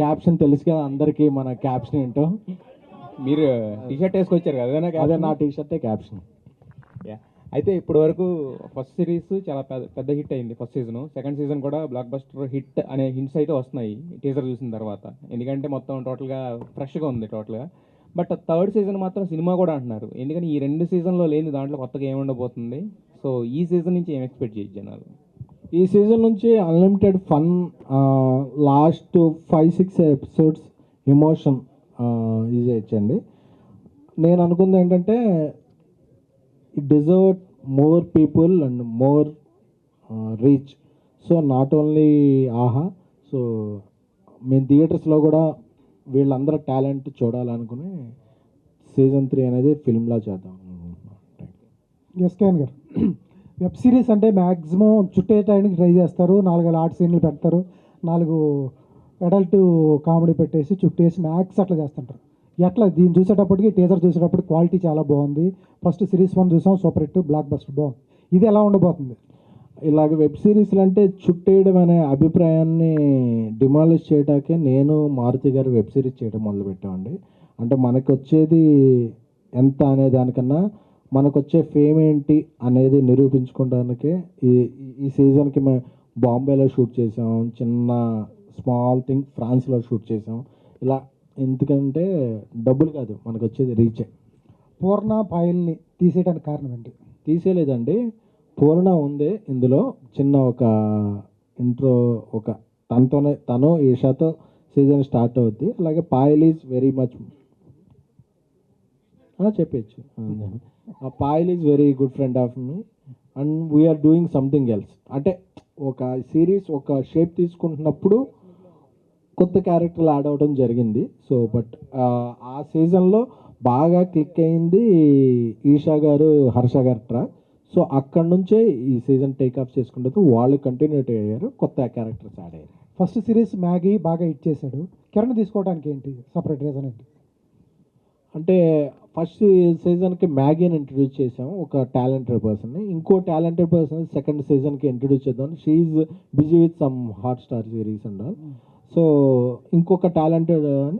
Caption తెలుసు కదా అందరికీ, మన క్యాప్షన్ ఏంటో. మీరు టీషర్ట్ వేసుకొచ్చారు కదా, అదే నా టీషర్టే క్యాప్షన్. అయితే ఇప్పటి వరకు ఫస్ట్ సిరీస్ చాలా పెద్ద హిట్ అయింది, ఫస్ట్ సీజన్. సెకండ్ సీజన్ కూడా బ్లాక్ బస్టర్ హిట్ అనే హింట్స్ అయితే వస్తున్నాయి టీజర్ చూసిన తర్వాత, ఎందుకంటే మొత్తం టోటల్గా ఫ్రెష్గా ఉంది టోటల్గా. బట్ థర్డ్ సీజన్ మాత్రం సినిమా కూడా అంటున్నారు, ఎందుకని ఈ 2 సీజన్లో లేని దాంట్లో కొత్తగా ఏముండబోతుంది? సో ఈ సీజన్ నుంచి ఏం ఎక్స్పెక్ట్ చేయొచ్చు జనాలు? ఈ సీజన్ నుంచి unlimited fun, last 5-6 episodes emotion ఇది చేయొచ్చండి. నేను అనుకుంది ఏంటంటే it deserve more people and more reach. So not only ఆహా, సో మేము థియేటర్స్లో కూడా వీళ్ళందరూ టాలెంట్ చూడాలనుకుని సీజన్ 3 అనేది ఫిల్మ్లా చేద్దాం. ఎస్కేఎన్ గారు, వెబ్ సిరీస్ అంటే మ్యాక్సిమం చుట్టేయడానికి ట్రై చేస్తారు. 4 ఆర్ట్ సీన్లు పెడతారు, 4 అడల్ట్ కామెడీ పెట్టేసి చుట్టేసి మ్యాక్స్ అట్లా చేస్తుంటారు. ఎట్లా దీన్ని చూసేటప్పటికి టీజర్ చూసేటప్పుడు క్వాలిటీ చాలా బాగుంది. ఫస్ట్ సిరీస్ 1 చూసాం, సూపర్ హిట్, బ్లాక్ బస్టర్ బాగుంది. ఇది ఎలా ఉండబోతుంది? ఇలాగ వెబ్ సిరీస్లు అంటే చుట్టేయడం అనే అభిప్రాయాన్ని డిమాలిష్ చేయడానికే నేను మారుతి గారు వెబ్ సిరీస్ చేయడం మొదలుపెట్టామండి. అంటే మనకు వచ్చేది ఎంత అనే దానికన్నా మనకు వచ్చే ఫేమ్ ఏంటి అనేది నిరూపించుకోవడానికే ఈ సీజన్కి మేము బాంబేలో షూట్ చేసాం, చిన్న స్మాల్ థింగ్ ఫ్రాన్స్లో షూట్ చేసాం. ఇలా ఎందుకంటే డబ్బులు కాదు, మనకు వచ్చేది రీచే. పూర్ణ పాయల్ని తీసేయడానికి కారణం ఏంటి? తీసేయలేదండి, పూర్ణ ఉంది ఇందులో. చిన్న ఒక ఇంట్రో, ఒక తను ఈషాతో సీజన్ స్టార్ట్ అవుద్ది. అలాగే పాయల్ ఈజ్ వెరీ మచ్ చెప్పచ్చు. Payal is very good friend of me and we're doing something else. అంటే ఒక సిరీస్ ఒక షేప్ తీసుకుంటున్నప్పుడు కొత్త క్యారెక్టర్లు యాడ్ అవ్వడం జరిగింది. సో బట్ ఆ సీజన్లో బాగా క్లిక్ అయింది ఈషా గారు, హర్ష గారు ట్రాక్. సో అక్కడ నుంచే ఈ సీజన్ టేక్ ఆఫ్ చేసుకుంటూ వాళ్ళు కంటిన్యూటీ అయ్యారు, కొత్త క్యారెక్టర్స్ యాడ్ అయ్యారు. ఫస్ట్ సిరీస్ మ్యాగీ బాగా హిట్ చేశాడు, కిరణ్ తీసుకోవడానికి ఏంటి సపరేట్ రీజన్ ఏంటి? అంటే ఫస్ట్ సీజన్కి మ్యాగీని ఇంట్రడ్యూస్ చేసాము, ఒక టాలెంటెడ్ పర్సన్ని. ఇంకో టాలెంటెడ్ పర్సన్ సెకండ్ సీజన్కి ఇంట్రడ్యూస్ చేద్దాం. She's busy with some Hotstar series and all. So ఇంకొక టాలెంటెడ్ అని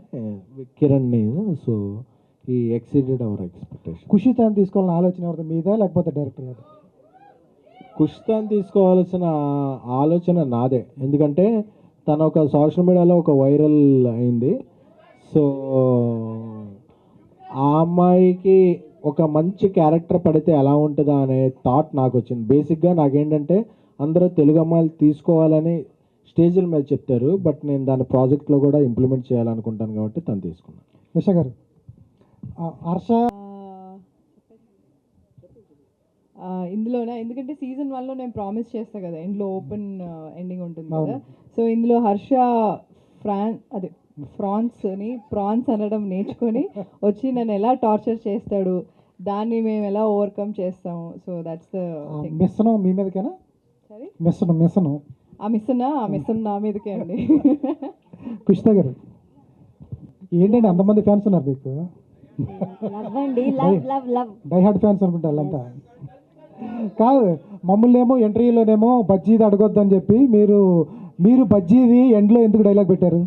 కిరణ్ని. సో ఈ ఎక్సీడెడ్ అవర్ ఎక్స్పెక్టేషన్. ఖుషితాన్ని తీసుకోవాలని ఆలోచన ఎవరిది, మీదా లేకపోతే డైరెక్టర్ గారు? ఖుషితాన్ని తీసుకోవాల్సిన ఆలోచన నాదే, ఎందుకంటే తను ఒక సోషల్ మీడియాలో ఒక వైరల్ అయింది. సో ఆ అమ్మాయికి ఒక మంచి క్యారెక్టర్ పడితే ఎలా ఉంటుందా అనే థాట్ నాకు వచ్చింది. బేసిక్గా నాకేంటంటే అందరూ తెలుగు అమ్మాయిలు తీసుకోవాలని స్టేజ్ల మీద చెప్తారు, బట్ నేను దాని ప్రాజెక్ట్లో కూడా ఇంప్లిమెంట్ చేయాలనుకుంటాను కాబట్టి తను తీసుకున్నాను. యశ గారు, హర్ష ఇందులోనే, ఎందుకంటే సీజన్ 1లో నేను ప్రామిస్ చేస్తా కదా ఇందులో ఓపెన్ ఎండింగ్ ఉంటుంది కదా. సో ఇందులో హర్ష ఫ్రాన్స్ని ప్రాన్స్ అనడం నేర్చుకొని వచ్చి నన్ను ఎలా టార్చర్ చేస్తాడు, దాన్ని మేము ఎలా ఓవర్కమ్ చేస్తాము. సో దట్స్ ద మిస్సనం మీ మీదకేనా? సరే, మిస్సనం ఆ మిస్సన్ నా మీదకే అండి. కృష్ణ గారు, ఏంటండి అంతమంది ఫ్యాన్స్ ఉన్నారు మీకు? డైహార్డ్ ఫ్యాన్స్ అనుకుంటా వాళ్ళంతా. కాదు, మమ్మల్ని ఏమో ఇంటర్వ్యూలోనేమో బజ్జీది అడగొద్దని చెప్పి మీరు బజ్జీది ఎండ్లో ఎందుకు డైలాగ్ పెట్టారు?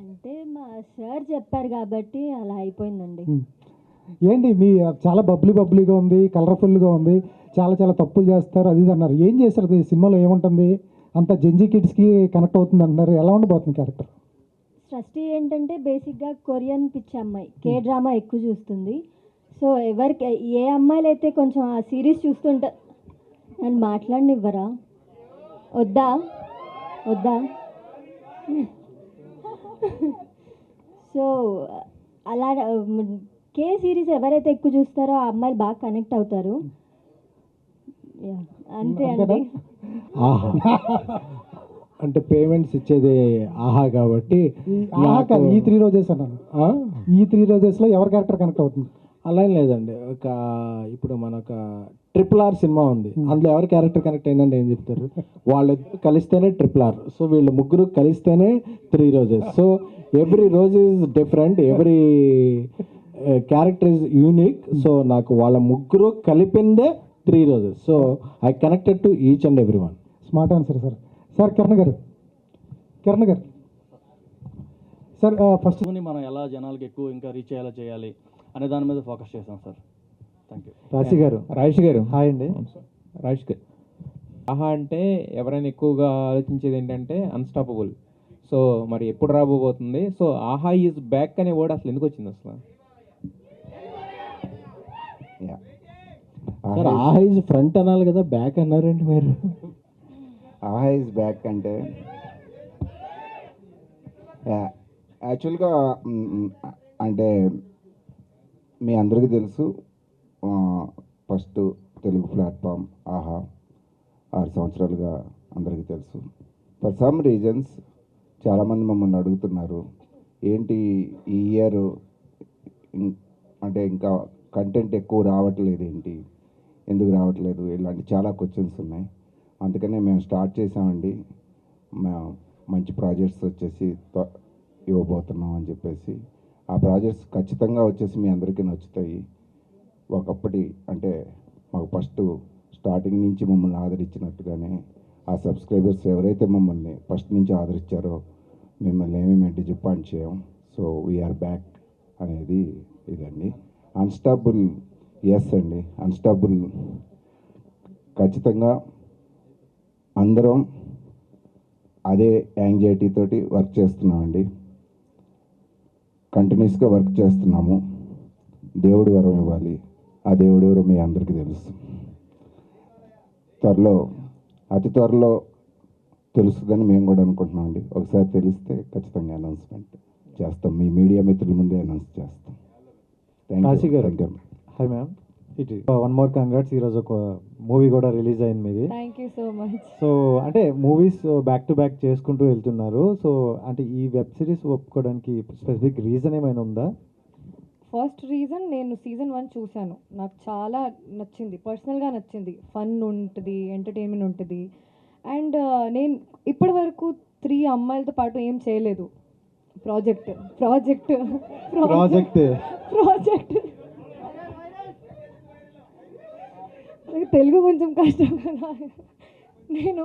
అంటే మా సార్ చెప్పారు కాబట్టి అలా అయిపోయిందండి. ఏంటి మీ చాలా బబ్లీగా ఉంది, కలర్ఫుల్గా ఉంది, చాలా తప్పులు చేస్తారు అది ఇది అన్నారు. ఏం చేస్తారు ఈ సినిమాలో? ఏముంటుంది అంత జెంజీ కిడ్స్కి కనెక్ట్ అవుతుంది అంటున్నారు. ఎలా ఉండబోతుంది క్యారెక్టర్? సృష్టి ఏంటంటే బేసిక్గా కొరియన్ పిచ్చి అమ్మాయి, కే డ్రామా ఎక్కువ చూస్తుంది. సో ఎవరికి ఏ అమ్మాయిలు అయితే కొంచెం ఆ సిరీస్ చూస్తుంటా, నన్ను మాట్లాడనివ్వరా? వద్దా? సో అలా కే సిరీస్ ఎవరైతే ఎక్కువ చూస్తారో ఆ అమ్మాయిలు బాగా కనెక్ట్ అవుతారు. అంతే అండి. ఆహా అంటే పేమెంట్స్ ఇచ్చేది ఆహా కాబట్టి ఈ 3 రోజెస్ అన్నాను. ఈ 3 రోజెస్లో ఎవరి క్యారెక్టర్ కనెక్ట్ అవుతుంది? అలా లేదండి. ఇప్పుడు మనొక RRR సినిమా ఉంది, అందులో ఎవరి క్యారెక్టర్ కనెక్ట్ అయిందంటే ఏం చెప్తారు? వాళ్ళిద్దరు కలిస్తేనే RRR. సో వీళ్ళు ముగ్గురు కలిస్తేనే 3 roses. So every rose is different, every character is unique. So నాకు వాళ్ళ ముగ్గురు కలిపిందే 3 roses. So I connected to each and every one. Smart answer sir. Kiran గారు సార్ ఫస్ట్ ని మనం ఎలా జనాలకి ఎక్కువ ఇంకా రీచ్ అయ్యేలా చేయాలి అనే దాని మీద ఫోకస్ చేశాం సార్. Thank you. రాశి గారు రాజేష్ గారు హాయ్ అండి. రాజేష్ గారు, ఆహా అంటే ఎవరైనా ఎక్కువగా ఆలోచించేది ఏంటంటే అన్స్టాపబుల్. సో మరి ఎప్పుడు రాబోతుంది? సో ఆహా ఈజ్ బ్యాక్ అనే వర్డ్ అసలు ఎందుకు వచ్చింది అసలు? సార్ ఆహా ఈజ్ ఫ్రంట్ అనాలి కదా, బ్యాక్ అన్నారండి మీరు. ఆహా ఇస్ బ్యాక్ అంటే యాక్చువల్గా అంటే మీ అందరికీ తెలుసు, ఫస్ట్ తెలుగు ప్లాట్ఫామ్ ఆహా 6 సంవత్సరాలుగా అందరికీ తెలుసు. ఫర్ సమ్ రీజన్స్ చాలామంది మమ్మల్ని అడుగుతున్నారు, ఏంటి ఈ ఇయర్ అంటే ఇంకా కంటెంట్ ఎక్కువ రావట్లేదు, ఏంటి ఎందుకు రావట్లేదు, ఇలాంటి చాలా క్వశ్చన్స్ ఉన్నాయి. అందుకనే మేము స్టార్ట్ చేసామండి, మంచి ప్రాజెక్ట్స్ వచ్చేసి ఇవ్వబోతున్నాం అని చెప్పేసి. ఆ ప్రాజెక్ట్స్ ఖచ్చితంగా వచ్చేసి మీ అందరికీ నచ్చుతాయి. ఒకప్పటి అంటే మాకు ఫస్ట్ స్టార్టింగ్ నుంచి మమ్మల్ని ఆదరించినట్టుగానే ఆ సబ్స్క్రైబర్స్ ఎవరైతే మమ్మల్ని ఫస్ట్ నుంచి ఆదరించారో మిమ్మల్ని ఏమీ మేము డిసప్పాయింట్ చేయం. సో వీఆర్ బ్యాక్ అనేది ఇదండి. అన్స్టాపుల్ ఎస్ అండి, అన్స్టాపుల్ ఖచ్చితంగా అందరం అదే యాంగ్జైటీ తోటి వర్క్ చేస్తున్నామండి. కంటిన్యూస్గా వర్క్ చేస్తున్నాము. దేవుడు వరం ఇవ్వాలి, ఆ దేవుడు ఎవరో మీ అందరికీ తెలుసు. అతి త్వరలో తెలుస్తుందని మేము కూడా అనుకుంటున్నామండి. ఒకసారి తెలిస్తే ఖచ్చితంగా అనౌన్స్మెంట్ చేస్తాం, మీ మీడియా మిత్రుల ముందే అనౌన్స్ చేస్తాం. రాశి గారు థ్యాంక్ యూ. Hi ma'am. ఇటు వన్ మోర్ కంగ్రాట్స్, ఈరోజు ఒక మూవీ కూడా రిలీజ్ అయింది మీది. Thank you so much. So అంటే మూవీస్ బ్యాక్ టు బ్యాక్ చేసుకుంటూ వెళ్తున్నారు. సో అంటే ఈ వెబ్ సిరీస్ ఒప్పుకోవడానికి స్పెసిఫిక్ రీజన్ ఏమైనా ఉందా? ఫస్ట్ రీజన్, నేను సీజన్ 1 చూశాను, నాకు చాలా నచ్చింది, పర్సనల్గా నచ్చింది. ఫన్ ఉంటుంది, ఎంటర్టైన్మెంట్ ఉంటుంది. అండ్ నేను ఇప్పటి వరకు 3 అమ్మాయిలతో పాటు ఏం చేయలేదు. Project project project project Telugu కొంచెం కష్టం కదా. నేను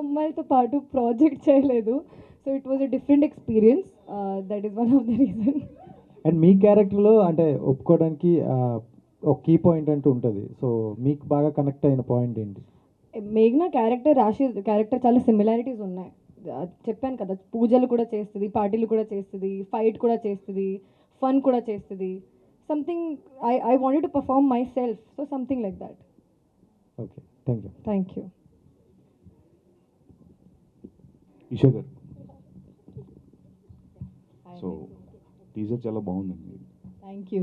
అమ్మాయిలతో పాటు ప్రాజెక్ట్ చేయలేదు. So it was a different experience. That is one of the reason. And మీ క్యారెక్టర్లో అంటే ఒప్పుకోవడానికి ఒక కీ పాయింట్ అంటూ ఉంటుంది. సో మీకు బాగా కనెక్ట్ అయిన పాయింట్ ఏంటి? మేఘ్నా క్యారెక్టర్, రాశి క్యారెక్టర్ చాలా సిమిలారిటీస్ ఉన్నాయి. చెప్పాను కదా, పూజలు కూడా చేస్తుంది, పార్టీలు కూడా చేస్తుంది, ఫైట్ కూడా చేస్తుంది, ఫన్ కూడా చేస్తుంది. Something I wanted to perform myself. So something like that. Okay, thank you. Thank you. Isha garu, so teaser చాలా బాగుందండి. థ్యాంక్ యూ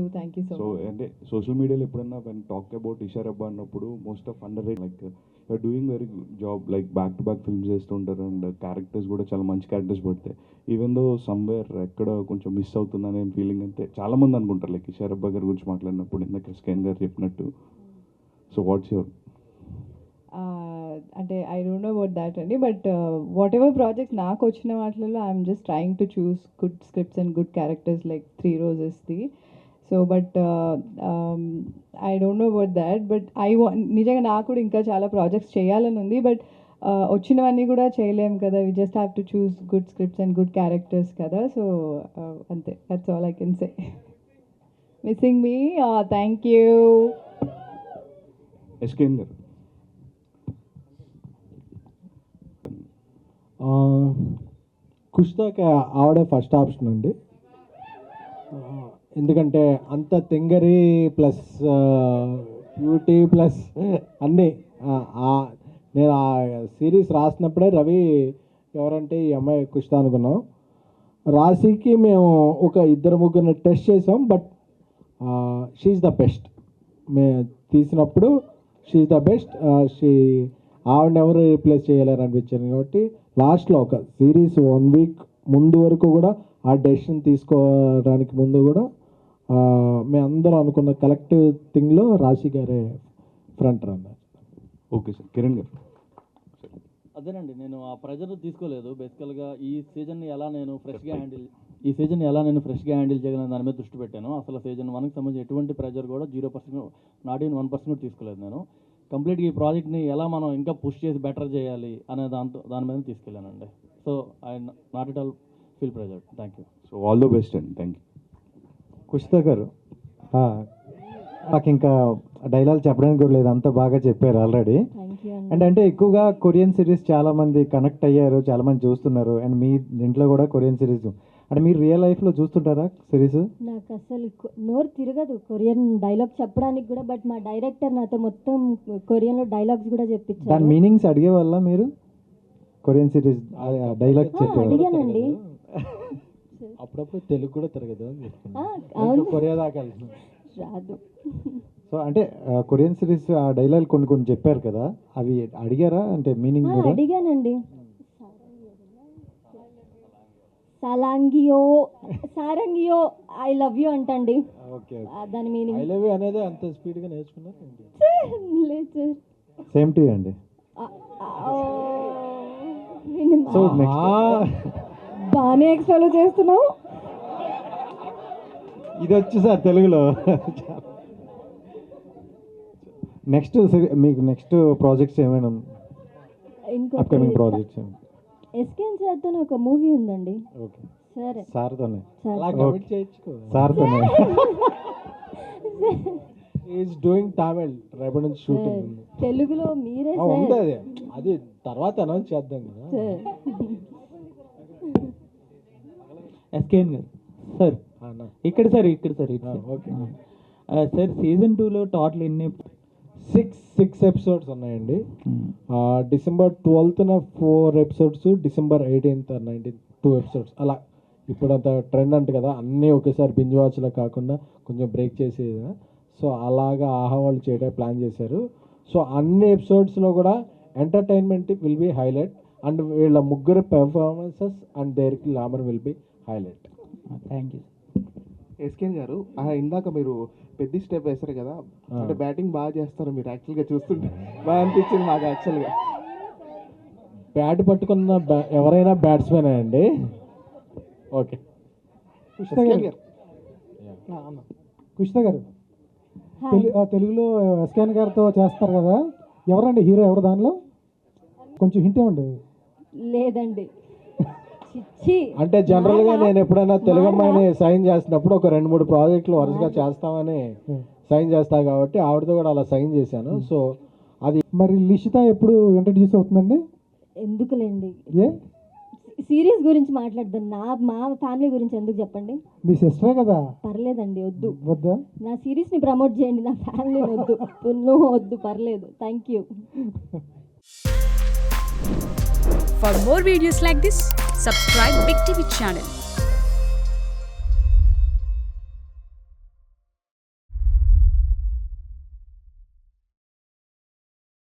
సో అంటే సోషల్ మీడియాలో ఎప్పుడన్నా when talk about Isha Rebba అన్నప్పుడు most of under rate, like you're doing very good job, like back to back films చేస్తుంటారు and characters కూడా చాలా మంచి క్యారెక్టర్స్ పడతాయి. ఈవెన్ దో సమ్వేర్ ఎక్కడ కొంచెం మిస్ అవుతుందనే ఫీలింగ్ అయితే చాలామంది అనుకుంటారు, లైక్ ఇషా రబ్బా గారి గురించి మాట్లాడినప్పుడు ఇందాక స్కాన్ గారు చెప్పినట్టు. So what's your? అంటే I don't know about that అండి, బట్ వాట్ ఎవర్ ప్రాజెక్ట్ నాకు వచ్చిన వాటిలలో I'm just trying to choose good scripts and good characters, like 3 రోజెస్ది. So but I don't know about that, but నిజంగా నాకు కూడా ఇంకా చాలా ప్రాజెక్ట్స్ చేయాలని ఉంది. బట్ వచ్చినవన్నీ కూడా చేయలేము కదా, we just have to choose good scripts and good characters కదా. సో అంతే, that's all I can say. Missing me? Thank you. SKN గారు, కుష్తాకి ఆవిడే ఫస్ట్ ఆప్షన్ అండి. ఎందుకంటే అంత తింగరి ప్లస్ బ్యూటీ ప్లస్ అన్నీ. నేను ఆ సిరీస్ రాసినప్పుడే రవి ఎవరంటే ఈ అమ్మాయి కుష్తా అనుకున్నాం. రాశికి మేము ఒక 2-3 టెస్ట్ చేసాం, బట్ షీఈ్ ద బెస్ట్. మేము తీసినప్పుడు షీఈ్ ద బెస్ట్. ఆవిడని ఎవరు రీప్లేస్ చేయలేరు అనిపించింది. కాబట్టి లాస్ట్లో ఒక సిరీస్ 1 వీక్ ముందు వరకు కూడా ఆ డెసిషన్ తీసుకోవడానికి ముందు కూడా మేమందరం అనుకున్న కలెక్టివ్ థింగ్లో రాశి గారే front runner. Okay sir. Kiran గారు, అదేనండి, నేను ఆ ప్రెజర్ తీసుకోలేదు. బేసికల్గా ఈ సీజన్ని ఎలా నేను ఫ్రెష్గా హ్యాండిల్ చేయగలను దాని మీద దృష్టి పెట్టాను. అసలు సీజన్ 1కి సంబంధించి ఎటువంటి ప్రెజర్ కూడా 0%, నాట్ ఈవెన్ 1% కూడా తీసుకోలేదు. నేను కంప్లీట్గా ఈ ప్రాజెక్ట్ని ఎలా మనం ఇంకా పుష్ చేసి బెటర్ చేయాలి అనే దాని మీద తీసుకెళ్ళానండి. So I not at all feel pressured. Thank you. So all the best అండి. Thank you. కుషిత గారు, నాకు ఇంకా డైలాగ్ చెప్పడానికి కూడా లేదు, అంత బాగా చెప్పారు ఆల్రెడీ. థ్యాంక్ యూ అండ్ అండి. అంటే ఎక్కువగా కొరియన్ సిరీస్ చాలామంది కనెక్ట్ అయ్యారు, చాలామంది చూస్తున్నారు. అండ్ మీ దీంట్లో కూడా కొరియన్ సిరీస్ అంటే మీరు రియల్ లైఫ్లో చూస్తుంటారా సిరీస్? నాకు అసలు నోరు తిరగదు కొరియన్ డైలాగ్ చెప్పడానికి కూడా, బట్ మా డైరెక్టర్ నాతో మొత్తం కొరియన్లో డైలాగ్స్ కూడా దాని చెప్పించారు. మీనింగ్స్ అడిగే వల్ల మీరు కొరియన్ సిరీస్ డైలాగ్ చెప్పేవారు? అడిగానండి. అప్పుడప్పుడు తెలుగు కూడా తిరగదు అవును, కొరియా దాకా వెళ్తుంది. రాదు. సో అంటే కొరియన్ సిరీస్ ఆ డైలాగ్ కొన్ని కొన్ని చెప్పారు కదా, అవి అడిగారా? అంటే మీనింగ్ కూడా అడిగానండి. సారంగియో ఐ లవ్ యూ అంటండి. ఓకే. దాని మీనింగ్ ఐ లవ్ యూ అనేది అంత స్పీడ్గా నేర్చుకున్నారు. లేదు సార్. సేమ్ టు అండి. సో బాగానే ఎక్స్ప్లో చేస్తున్నావు. ఇది వచ్చి సార్ తెలుగులో. నెక్స్ట్ మీకు నెక్స్ట్ ప్రాజెక్ట్స్ ఏమైనా అప్కమింగ్ ప్రాజెక్ట్స్ ఏమైనా? ఎస్కేఎన్ సార్తో ఒక మూవీ ఉందండి. ఓకే. సరే సార్తోనే అలా సార్. కమిట్ చేయించుకో. సార్తోనే. ఈజ్ డూయింగ్ తమిళ్ రేపు నుంచి షూటింగ్ ఉంది. తెలుగులో మీరే ఉంది సార్. అది అది తర్వాత అనౌన్స్ చేద్దాం కదా. సార్ ఎస్కేఎన్ గారు సార్, ఇక్కడ సార్ ఓకే. సార్ సీజన్ 2లో టోటల్ ఎన్ని? 6 ఎపిసోడ్స్ ఉన్నాయండి. డిసెంబర్ 12న 4 episodes, December 18th 19th 2 episodes. అలా ఇప్పుడు అంత ట్రెండ్ అంట కదా, అన్నీ ఒకేసారి బింజ్ వాచ్లో కాకుండా కొంచెం బ్రేక్ చేసేది. సో అలాగా ఆహా వాళ్ళు చేయడానికి ప్లాన్ చేశారు. సో అన్ని ఎపిసోడ్స్లో కూడా entertainment will be highlight and వీళ్ళ ముగ్గురు performances and their glamour will be highlight. Thank you. SKN గారు, ఇందాక మీరు పెద్ద స్టెప్ వేశారు కదా, అంటే బ్యాటింగ్ బాగా చేస్తారు మీరు. యాక్చువల్గా చూస్తుంటే బాగా అనిపించింది మాకు. యాక్చువల్గా బ్యాట్ పట్టుకున్న ఎవరైనా బ్యాట్స్మెన్ అండి. ఓకే. కుషిత గారు, కుషిత గారు తెలుగులో ఎస్కేఎన్ గారితో చేస్తారు కదా, ఎవరండి హీరో? ఎవరు దానిలో? కొంచెం హింట్ ఇవ్వండి. లేదండి. చిచ్చి. అంటే జనరల్గా నేను ఎప్పుడైనా తెలుగు అమ్మాయిని సైన్ చేసినప్పుడు ఒక 2-3 ప్రాజెక్టులు వరుసగా చేస్తామని సైన్ చేస్తా కాబట్టి ఆవిడతో కూడా అలా సైన్ చేశాను. సో అది మరి లిషిత ఎప్పుడు ఇంట్రడ్యూస్ అవుతుందండి? ఎందుకులేండి, ఏ సీరియస్ గురించి మాట్లాడదాం. మా ఫ్యామిలీ గురించి ఎందుకు చెప్పండి? మీ సిస్టరే కదా. పర్లేదండి, వద్దు. వద్దా? నా సిరీస్ని ప్రమోట్ చేయండి, నా ఫ్యామిలీని వద్దు. వద్దు, పర్లేదు. Thank you. For more videos like this, subscribe Big TV channel.